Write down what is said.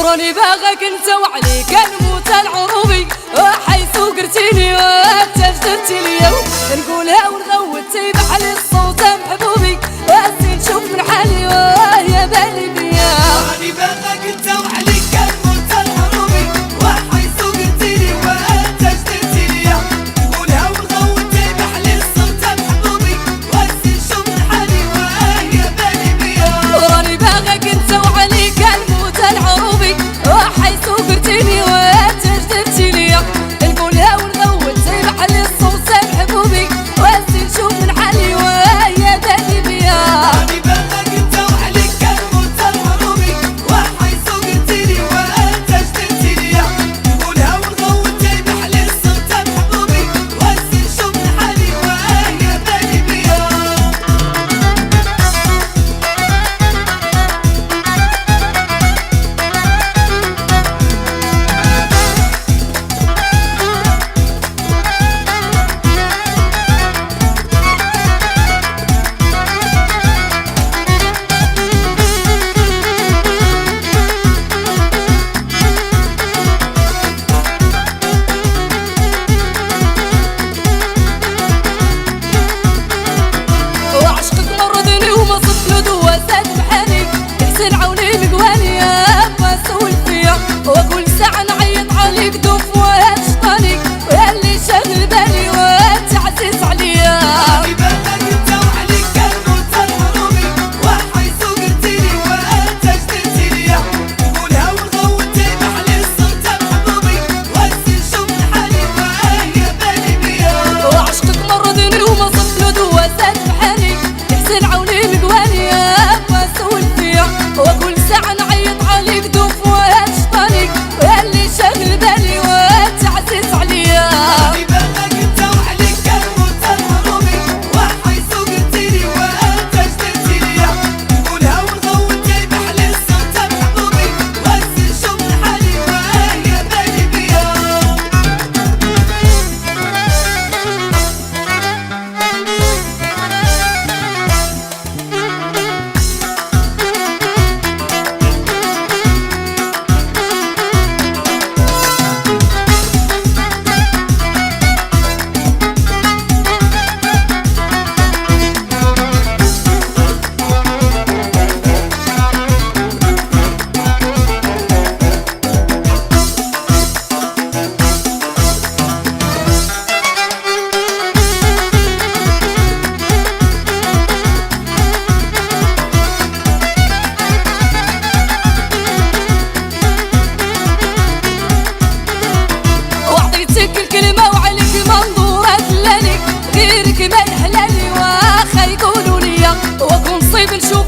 راني باغاك انت وعليك نموت العروبي حيث قرتيني وانت جدرتي ليا نقولها ونغوتي بحالي الصوت محبوبي واسي نشوف من حالي يا بالي بيا راني باغاك انت وعليك نموت العروبي وحيث قرتيني وانت جدرتي ليا نقولها ونغوتي بحالي الصوت محبوبي واسي نشوف من حالي يا بالي بيا راني باغاك انت وعليك نموت العروبي حيث قرتيني وانت جدرتي ليا نقولها ونغوتي بحالي الصوت محبوبي واسي نشوف من حالي يا بالي بيا راني باغاك انت وعليك نموت العروبي وحيث قرتيني وانت جدرتي ليا نقولها ونغوتي بحالي الصوت محبوبي واسي نشوف من حالي يا بالي بيا وعشقك مرضني وما صدت له دواسات بحالي حسن عوني مقواني يا ما سول فيا وكل ساعة نعيط عليك دوف وهشطاني ويا اللي شاغل بالي وانت عزيز عليا راني باغاك انت وعليك نموت العروبي وحيث قرتيني وانت جدرتي ليا نقولها ونغوتي بحالي الصوت محبوبي واسي نشوف من حالي يا بالي بيا وعشقك مرضني وما صدت له دواسات بحالي حسن عوني مقواني يا ما سول فيا وكل ساعة نعيط عليك دوف وهشطاني ويا اللي شاغل بالي وانت عزيز عليا راني باغاك انت وعليك نموت العروبي وحيث قرتيني وانت جدرتي ليا نقولها ونغوتي بحالي الصوت محبوبي واسي نشوف من حالي يا بالي بيا وعطيتك الكلمة وعليك منظورة دلاني غيرك ما يحلالي واخا يقولوا ليا وكون صيب نشوف